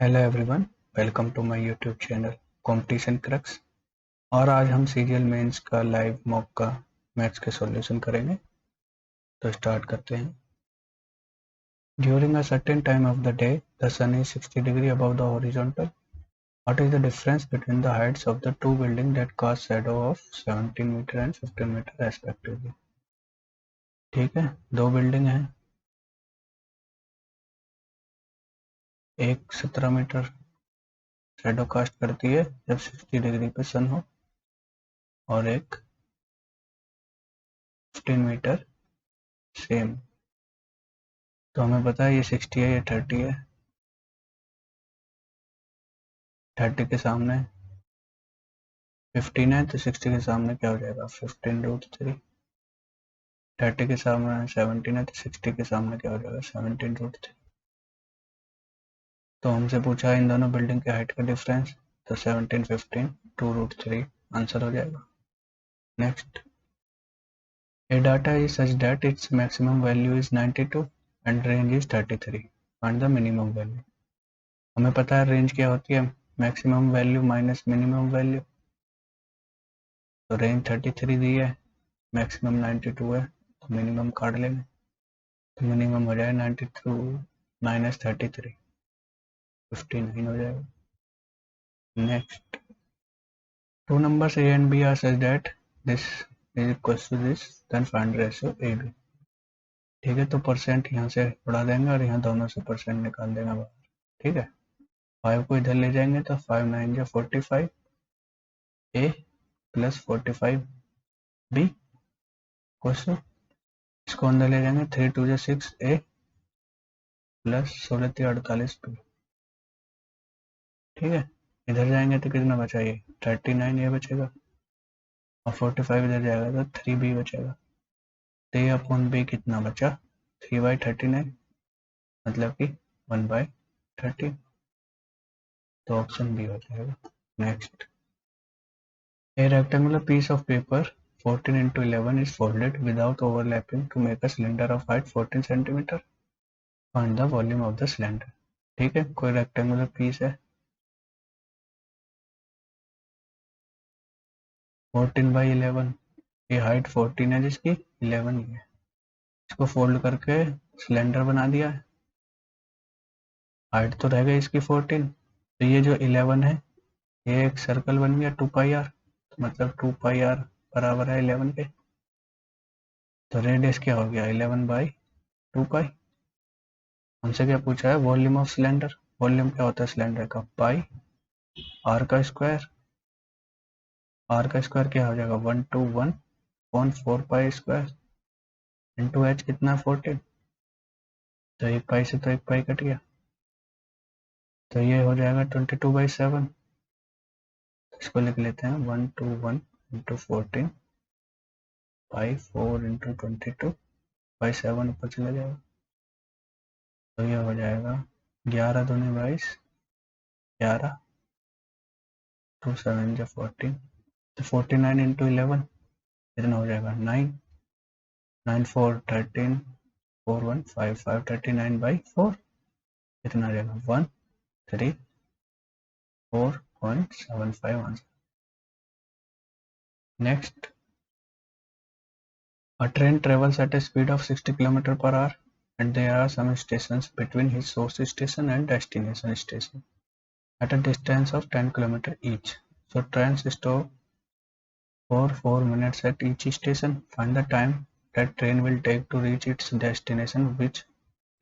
Hello everyone, welcome to my YouTube channel competition crux. और आज हम सीरियल मेंस का लाइव मॉक का मैथ्स के सॉल्यूशन करेंगे। तो स्टार्ट करते हैं। During a certain time of the day the sun is 60 degree above the horizontal. What is the difference between the heights of the two building that cast shadow of 17 metre and 15 metre respectively. ठीक है, दो building है, एक 17 metre shadow cast करती है जब 60 degree पे सन हो, और एक 15 मीटर सेम। तो हमें पता है ये 60 है, ये 30 है। 30 के सामने 15 है तो 60 के सामने क्या हो जाएगा, 15√3। 30 के सामने 17 है तो 60 के सामने क्या हो जाएगा, 17√3। तो हमसे पूछा है इन दोनों बिल्डिंग के हाइट का डिफरेंस, तो 17 15 2√3 आंसर हो जाएगा। Next, A data is such that its maximum value is 92 and range is 33, find the minimum value. हमें पता है रेंज क्या होती है, maximum value minus minimum value. तो रेंज 33 दी है, मैक्सिमम 92 है, तो मिनिमम काट लेंगे। तो मिनिमम हो जाएगा 92 माइनस 33, 59 हो जाएगा। Next, two numbers A and B are such that this is equal to this, then find ratio A B. ठीक है, तो परसेंट यहाँ से उड़ा देंगे और यहाँ दोनों से परसेंट निकाल देंगे बाहर। ठीक है, 5 को इधर ले जाएंगे तो 5 9 या 45 ए प्लस 45 बी क्वेश्चन। इसको अंदर ले जाएंगे 3 2 6 ए प्लस 16 3 48 बी। ठीक है, इधर जाएंगे तो कितना बचा, ये 39 ये बचेगा, और 45 इधर जाएगा तो 3b बचेगा। तो ए अपॉन बी कितना बचा, 3/39, मतलब कि 1/30। तो ऑप्शन बी हो जाएगा। Next, a rectangular piece of paper 14x11 is folded without overlapping to make a cylinder of height 14 cm. Find the volume of the cylinder. ठीक है, कोई रेक्टेंगुलर पीस है 14/11, ये हाइट 14 है जिसकी 11 ही है, इसको फोल्ड करके सिलेंडर बना दिया है। हाइट तो रह गई इसकी 14, तो ये जो 11 है ये एक सर्कल बन गया 2πr, तो मतलब 2πr बराबर है 11 के। तो रेडियस क्या हो गया, 11/2π। हमसे क्या पूछा है, वॉल्यूम ऑफ सिलेंडर। वॉल्यूम क्या होता है सिलेंडर का, पाई आर का स्क्वायर। आर का स्क्वायर क्या हो जाएगा, 1/4π² इंटू एच कितना 14, तो एक पाई से तो एक पाई कट गया, तो ये हो जाएगा 22/7। इसको लिख लेते हैं 121 इंटू 14 बाई 4 इंटू 22/7, ऊपर चला जाएगा। तो ये हो जाएगा 11 दूनी 22, 11 2 7 या 14, तो 49 इंटू 11 कितना हो जाएगा 9, 9 4 13 4 1 5 5 39/4 कितना आ जाएगा 134.75 answer. Next, a train travels at a speed of 60 km/h and there are some stations between his source station and destination station at a distance of 10 km each. So trains stop for 4 minutes at each station. Find the time that train will take to reach its destination, which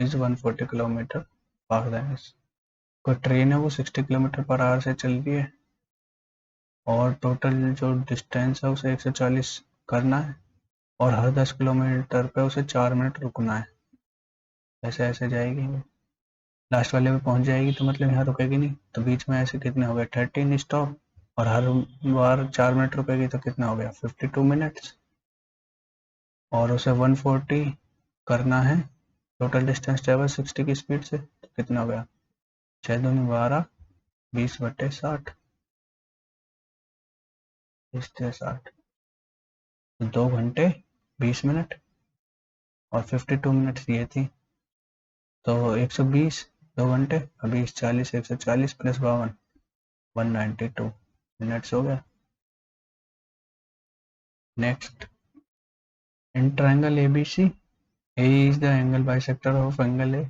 is 140 km faster than us. कोई train है वो 60 km/h से चल रही है और total जो distance है उसे 140 करना है, और हर 10 किलोमीटर पे उसे 4 मिनट रुकना है। ऐसे ऐसे जाएगी, लास्ट वाले पे पहुंच जाएगी तो मतलब यहाँ रुकेगी नहीं, तो बीच में ऐसे कितने हो गए 13 स्टॉप, और हर बार 4 मिनट रुकेगी तो कितना हो गया 52 मिनट्स, और उसे 140 करना है। टोटल डिस्टेंस ट्रेवल 60 की स्पीड से, तो कितना हो गया 6 दूनी 12 20/60, 60 2 घंटे 20 मिनट और 52 मिनट्स ये थी, तो 120 2 घंटे। अभी 40 140 प्लस 52 192 मिनट्स हो गया। Next, in triangle ABC, A is the angle bisector of angle A,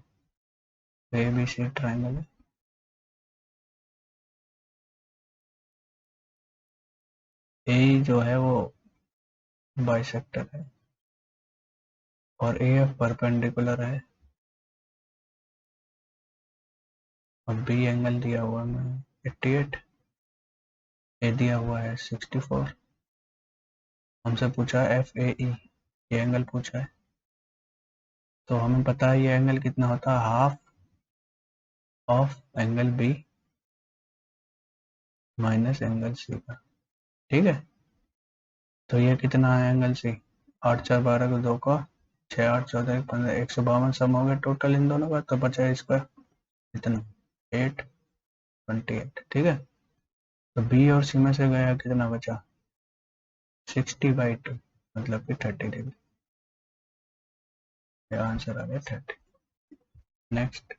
ABC triangle है। A जो है वो बाइसेक्टर है और AF परपेंडिकुलर है और B एंगल दिया हुआ है 88, A दिया हुआ है 64। हमसे पूछा है FAE, ये एंगल पूछा है, तो हमें पता है ये एंगल कितना होता है, half of angle B minus angle C का। ठीक है, तो ये कितना है एंगल C, 8 4 12 को 2 का 6 8 14 15 152 सम हो गया टोटल इन दोनों का, तो बचा इसका कितना 828। ठीक है, तो B और C में से गया कितना बचा 60/2 मतलब कि 30 डिग्री। आंसर आ गया 30। Next,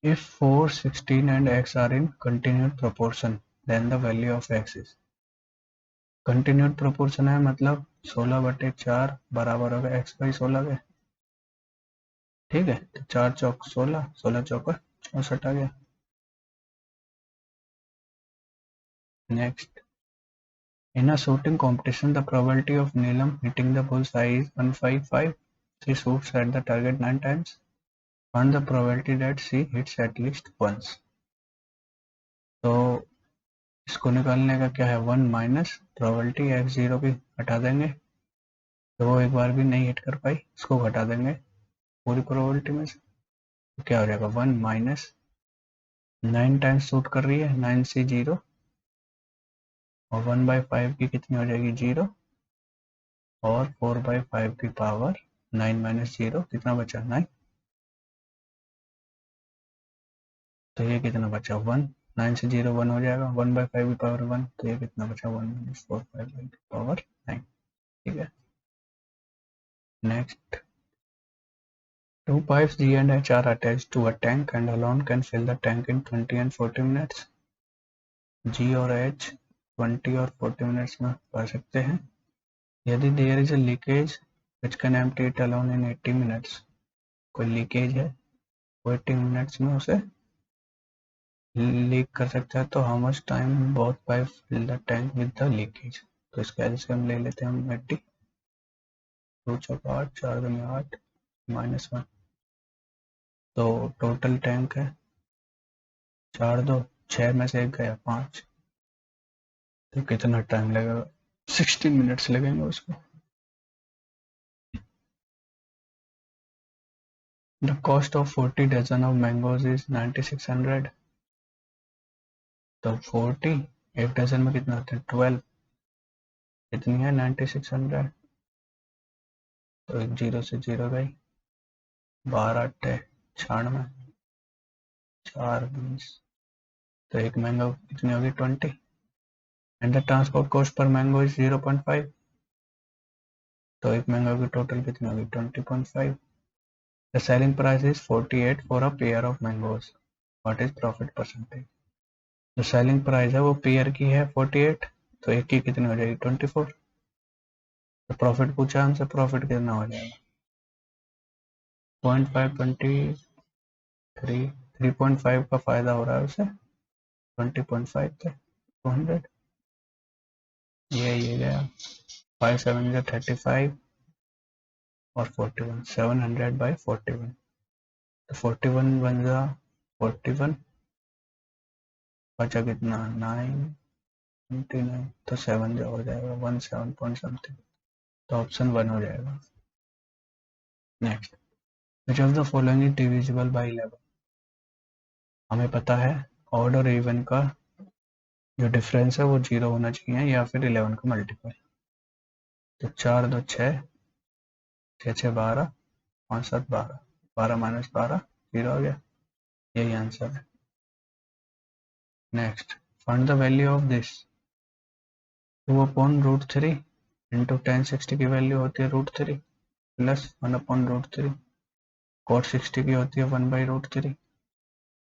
if 4 16 and x are in continued proportion then the value of x is। continued proportion है मतलब 16/4 बराबर होगा x by 16 के। ठीक है, तो 4 चौक 16, 16 चौक 64 आ गया। Next, in a shooting competition the probability of Neelam hitting the bullseye is 155, she shoots at the target 9 times, find the probability that she hits at least once। तो इसको निकालने का क्या है, 1 माइनस प्रोबेबिलिटी x0 की हटा देंगे, तो वो एक बार भी नहीं हिट कर पाई, इसको घटा देंगे पूरी प्रोबेबिलिटी में से, तो क्या हो जाएगा 1 माइनस 9 टाइम्स शूट कर रही है 9 से 0 और 1/5 की कितनी हो जाएगी 0 और 4/5 की पावर 9 माइनस 0 कितना बचा 9, तो ये कितना बचा 1, 9 से 0 1 हो जाएगा, 1/5 की पावर 1, तो ये कितना बचा 1 माइनस 4/5 की पावर 9। ठीक है, next, two pipes G and H are attached to a tank and alone can fill the tank in 20 and 40 minutes। G और H 20 और 40 मिनट्स में भर सकते हैं। यदि there is a leakage which can empty it alone in 80 minutes, कोई leakage है वो 80 मिनट्स में उसे लीक कर सकता है, तो how much time both pipes fill the tank with the leakage। तो इसका एलसीएम ले लेते हैं हम 80, 2 चौक 8 4 दूनी 8 -1, तो टोटल टैंक है 4 2 6 में से एक गया 5, तो कितना टाइम लगेगा 60 मिनट्स लगेंगे उसको। The cost of 40 dozen of mangoes is 9600। तो 40 एक डजन में कितना होता है 12, कितनी है 9600, तो एक 0 से 0 गई, 12 8 96, 4 20, तो एक मैंगो कितनी होगी 20, and the transport cost per mango is 0.5, तो एक मैंगो की टोटल कितनी होगी 20.5। The selling price is 48 for a pair of mangoes, what is profit percentage. जो सेलिंग प्राइस है वो पेयर की है 48, तो एक की कितनी हो जाएगी 24, तो प्रॉफिट पूछा हमसे, प्रॉफिट कितना हो जाएगा 0.5 23 3.5 का फायदा हो रहा है उसे 20.5 थे 200, ये गया 5 7 35 और 41 700/41, तो 41 बन गया 41, बचा कितना 929, तो 7 जो हो जाएगा 17 पॉइंट समथिंग, तो ऑप्शन 1 हो जाएगा। Next, which of the following is divisible by 11। हमें पता है ऑड और इवन का जो डिफरेंस है वो 0 होना चाहिए या फिर 11 का मल्टीपल, तो 4 2 6 6 6 12 5 7 12, 12 माइनस 12 0 हो गया, यही आंसर है। Next, find the value of this, 2/√3 into tan 60 की वैल्यू होती है √3 प्लस 1/√3, cot 60 की होती है 1/√3,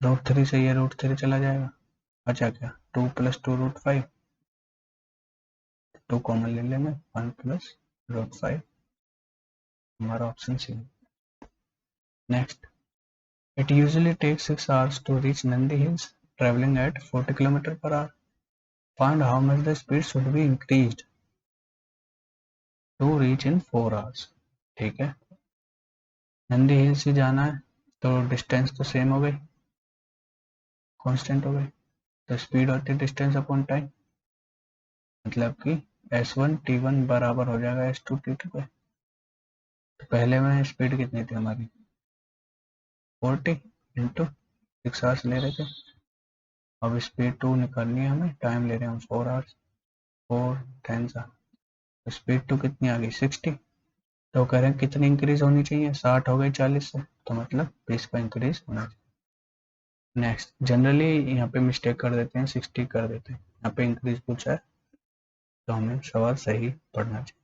√3 से ये √3 चला जाएगा, अच्छा क्या 2 + 2 √5, 2 कॉमन ले लेंगे, 1 + √5, हमारा option C. Next, it usually takes 6 hours to reach Nandi Hills traveling at 40 km/h. Find how much the speed should be increased to reach in 4 hours. ठीक है, नंदी हिल्स ही जाना है तो डिस्टेंस तो सेम हो गई, कांस्टेंट हो गई, तो स्पीड होती है डिस्टेंस अपॉन टाइम, मतलब कि S1 T1 बराबर हो जाएगा S2 T2 पे। तो पहले में स्पीड कितनी थी हमारी 40 इंटू 6 आवर्स ले रहे थे, अब स्पीड 2 निकालनी है हमें, टाइम ले रहे हैं हम 4 आवर्स, 4 10 तो स्पीड 2 कितनी आ गई 60, तो कह रहे हैं कितनी इंक्रीज होनी चाहिए, 60 हो गई 40 से, तो मतलब 20 का इंक्रीज होना चाहिए। नेक्स्ट, जनरली यहाँ पे मिस्टेक कर देते हैं, 60 कर देते हैं, यहाँ पे इंक्रीज पूछा है तो हमें सवाल सही पढ़ना चाहिए।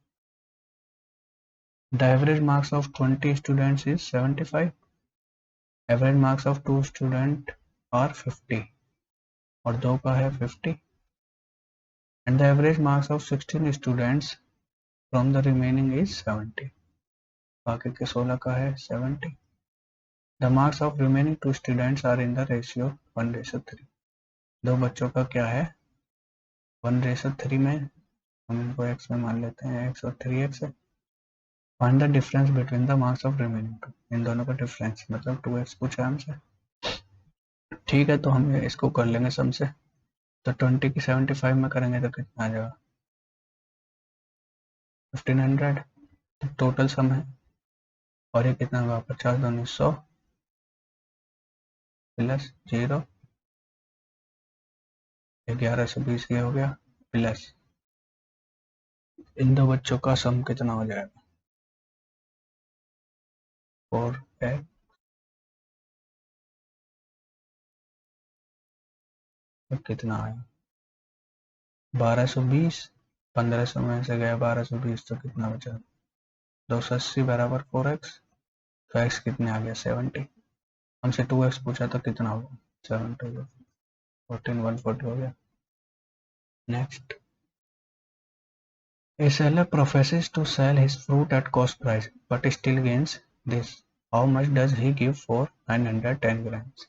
The average marks of 20 students is 75, average marks of 2 student are 50 और 2 का है 50, and the average marks of 16 students from the remaining is 70, बाकी के 16 का है 70। The marks of remaining 2 students are in the ratio 1:3, दो बच्चों का क्या है 1:3 में, हम इनको x में मान लेते हैं, x और 3x है। Find the difference between the marks of remaining two, इन दोनों का डिफरेंस मतलब 2x पूछा है हमसे। ठीक है, तो हम इसको कर लेंगे सम से, तो 20 की 75 में करेंगे तो कितना आ जाएगा 1500, तो टोटल सम है, और ये कितना होगा 50 दूनी 100 प्लस 0 1120 ये हो गया, प्लस इन दो बच्चों का सम कितना हो जाएगा 4x, तो कितना आया 1220, 1500 में से गया 1220 तो कितना बचा 280 बराबर 4x, तो x कितने आ गया 70, हमसे 2x पूछा तो कितना होगा 7 हो गया 14 140 हो गया। Next, a seller professes to sell his fruit at cost price but still gains this, how much does he give for 910 grams?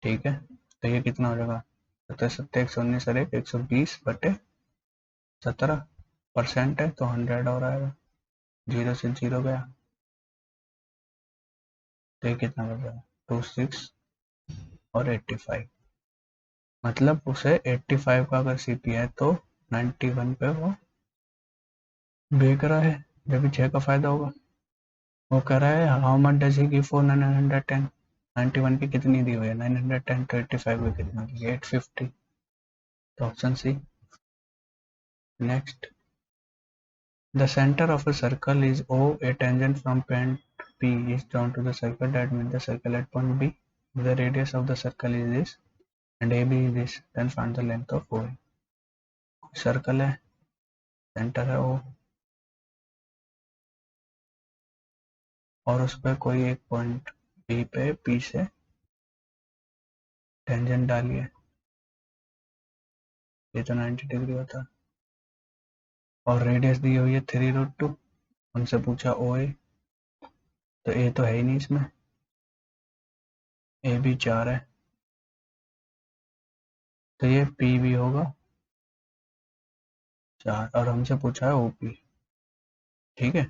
ठीक है, तो ये कितना हो जाएगा 70 119 और 120 बटे 17% है तो 100 और आएगा, 0 से 0 गया, तो ये कितना बच जाएगा 26 और 85, मतलब उसे 85 का अगर सीपी है तो 91 पे वो बेच रहा है, जब भी 6 का फायदा होगा। वो कह रहा है how much does he give for 910, 91 की कितनी दी हुई है 910, तो 85 की कितना दी है 850, तो option C. Next, the centre of a circle is O, a tangent from point P is drawn to the circle, that means the circle at point B, the radius of the circle is this and AB is this, then find the length of OA। Circle है, centre है O, और उस पर कोई एक point B पे P से tangent डालिए, ये तो 90 डिग्री होता है, और रेडियस दी हुई है 3√2, उनसे पूछा OA, तो ए तो है ही नहीं इसमें, ए भी 4 है, तो ये पी भी होगा 4, और हमसे पूछा है ओपी। ठीक है,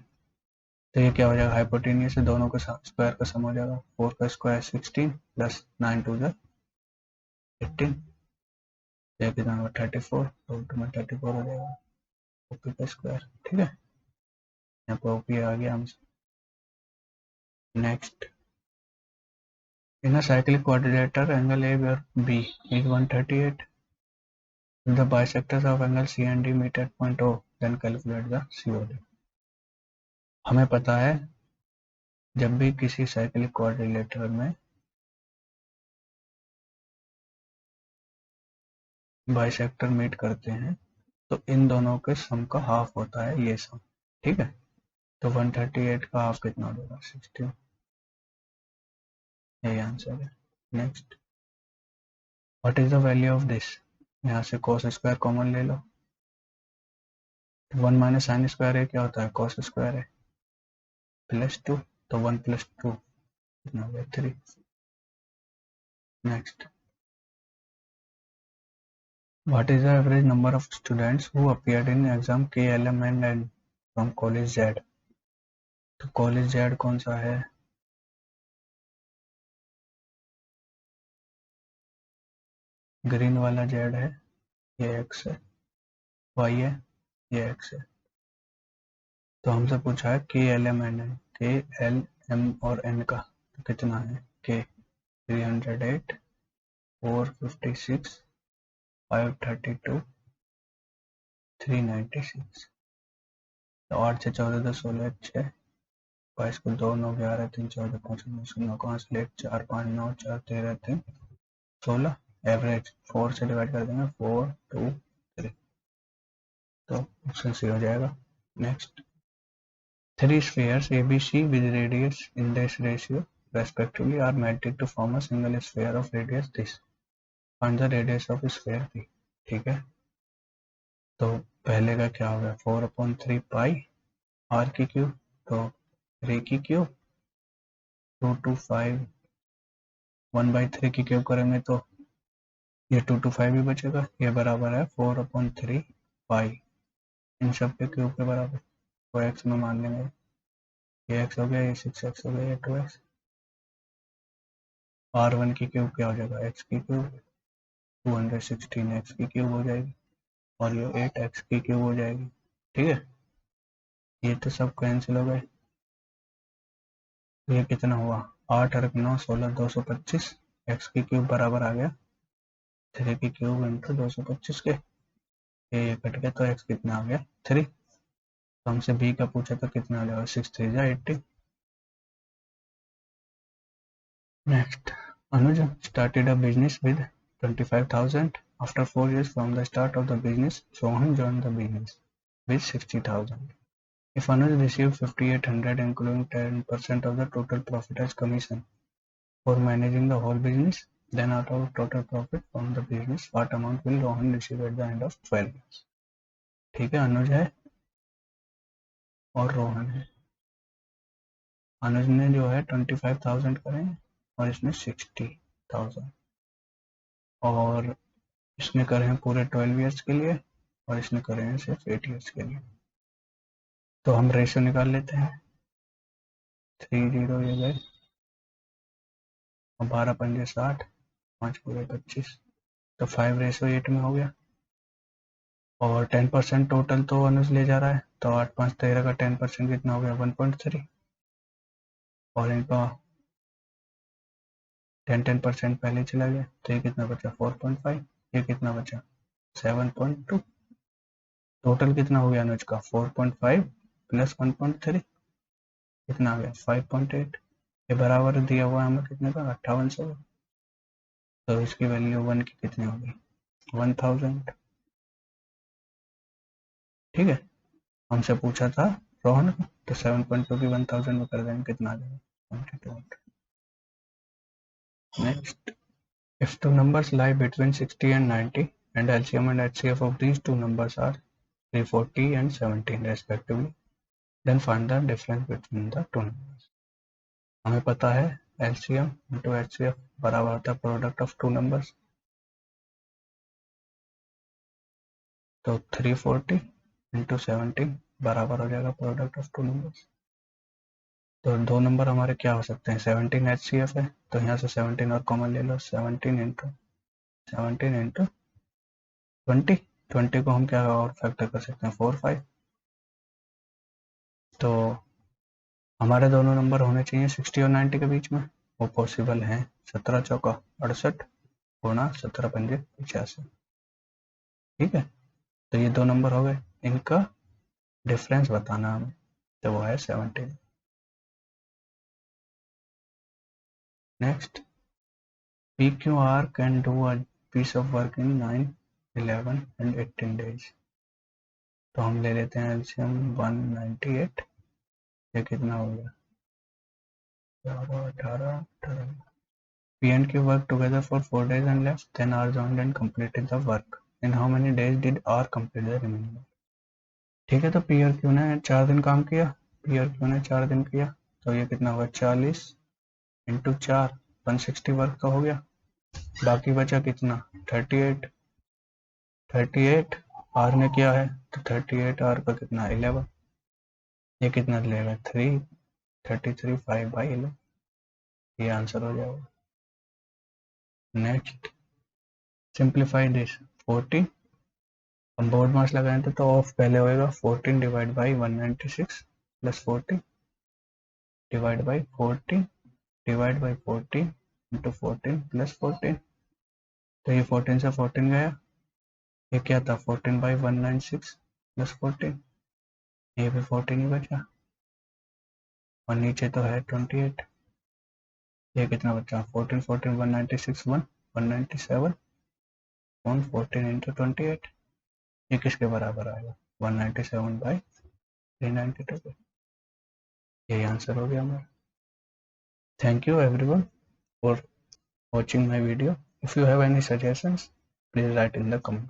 तो ये क्या हो जाएगा हाइपोटेनियस से दोनों का स्क्वायर का सम हो जाएगा, 4 का स्क्वायर 16 प्लस 9 2 18, ये कितना होगा 34, तो रूट में 34 हो जाएगा ओपी का स्क्वायर। ठीक है, यहाँ पर ओपी आ गया हमसे। Next, in a cyclic quadrilateral angle A और B is 138, if the bisectors of angle C and D meet at point O, then calculate the COD। हमें पता है जब भी किसी साइक्लिक क्वाड्रिलेटरल में बाइसेक्टर मीट करते हैं तो इन दोनों के सम का हाफ होता है ये सम। ठीक है, तो 138 का हाफ कितना हो जाएगा 16, यही आंसर है। Next, what is the value of this? यहाँ से cos स्क्वायर कॉमन ले लो, 1 माइनस साइन स्क्वायर है क्या होता है cos स्क्वायर है, +2, तो 1 + 2 कितना हो गया 3। Next, what is the average number of students who appeared in exam KLM from college Z? तो कॉलेज Z कौन सा है, ग्रीन वाला Z है, ये x है, y है, ये x है। तो हमसे पूछा है KLMN है, KLM और N का तो कितना है, K 308, 456, 532, 396। तो 8 से 14 10 16 6 22 को 2 9 11 3 14 5 9 0 5 1 4 5 9 4 13 3 16, एवरेज 4 से डिवाइड कर देंगे 4 2 3, तो ऑप्शन सी हो जाएगा। Next, 3 spheres ABC with radius in this ratio respectively are melted to form a single sphere of radius this. Find the radius of sphere B। ठीक है, तो पहले का क्या हो गया 4/3 पाई r की क्यूब, तो 3 की क्यूब 2 to 5, 1/3 की क्यूब करेंगे तो ये 2 to 5 ही बचेगा, ये बराबर है 4/3 पाई, इन सब के क्यूब के बराबर, तो x में मान लेंगे, ये x हो गया, ये 6x हो गया, ये 2x, r1 की क्यूब क्या हो जाएगा x की क्यूब 216 x की क्यूब हो जाएगी, और ये 8 x की क्यूब हो जाएगी। ठीक है, ये तो सब कैंसिल हो गए, ये कितना हुआ 8 और 9 16 225, x की क्यूब बराबर आ गया 3 की क्यूब इंटू 225 के, ये कट गया तो x कितना आ गया 3। तो हमसे b का पूछा तो कितना आ जाएगा 6 3 80। Next, Anuj started a business with 25,000. After 4 years from the start of the business, Sohan joined the business with 60,000. If Anuj received 5,800 including 10% of the total profit as commission for managing the whole business, then out of total profit from the business, what amount will Rohan receive at the end of 12 years? ठीक है, अनुज है और रोहन है। अनुज ने जो है 25,000 करे और इसने 60,000, और इसने करे हैं पूरे 12 ईयर्स के लिए और इसने करे हैं सिर्फ 8 ईयर्स के लिए। तो हम रेशियो निकाल लेते हैं, 3 0 ये गए, 12 पंजे 60, 5 पूरे 25, तो 5:8 में हो गया, और 10% टोटल तो अनुज ले जा रहा है, तो 8 5 13 का 10% कितना हो गया 1.3, और इनका 10% पहले चला गया, तो ये कितना बचा 4.5, ये कितना बचा 7.2, टोटल कितना हो गया अनुज का 4.5 प्लस 1.3 कितना आ गया 5.8, ये बराबर दिया हुआ है हमें कितने का 5800, तो इसकी वैल्यू 1 की कितनी होगी 1000। ठीक है, हमसे पूछा था रोहन का, तो 7.2 की 1000 में कर देंगे कितना आ जाएगा 22। Next, if two numbers lie between 60 and 90 and LCM and HCF of these two numbers are 340 and 17 respectively, then find the difference between the two numbers। हमें पता है LCM into HCF बराबर होता है प्रोडक्ट ऑफ टू नंबर्स, तो 340 into 17 बराबर हो जाएगा प्रोडक्ट ऑफ टू नंबर्स। तो दो नंबर हमारे क्या हो सकते हैं 17 HCF है, तो यहाँ से 17 और कॉमन ले लो, 17 इंटू 20, 20 को हम क्या और फैक्टर कर सकते हैं 4 5, तो हमारे दोनों नंबर होने चाहिए 60 और 90 के बीच में, वो पॉसिबल हैं 17 चौका 68 गुणा 17 पंजे 85। ठीक है, तो ये दो नंबर हो गए, इनका डिफरेंस बताना हमें, तो वो है 17। Next, PQR can do a piece of work in 9 11 and 18 days। तो हम ले लेते हैं एलसीएम 198, ये कितना हो गया 18 18 P and Q worked together for 4 days and left, then R joined and completed the work. In how many days did R complete the remaining work? ठीक है, तो P और Q ने 4 दिन काम किया, P और Q ने 4 दिन किया, तो ये कितना होगा 40 इंटू 4, 160 वर्क का हो गया। बाकी बचा कितना 38 R ने किया है, तो 38 R का कितना 11, ये कितना लेगा 3, 33 5/11, ये आंसर हो जाएगा। नेक्स्ट सिंप्लीफाई दिस 40, हम बोर्ड मास लगाए थे तो ऑफ पहले होएगा 14 divide by 196 plus 40 divide by 40 divide by 40 into 14 plus 14, तो ये 14 से 14 गया, ये क्या था 14 बाई 196 प्लस 14, ये भी 14 ही बचा, और नीचे तो है 28, ये कितना बचा 14 14 196 197 ऑन 14 इंटू 28, ये किसके बराबर आएगा 197 बाई 392, यही आंसर हो गया हमारा। Thank you everyone for watching my video. If you have any suggestions, please write in the comment.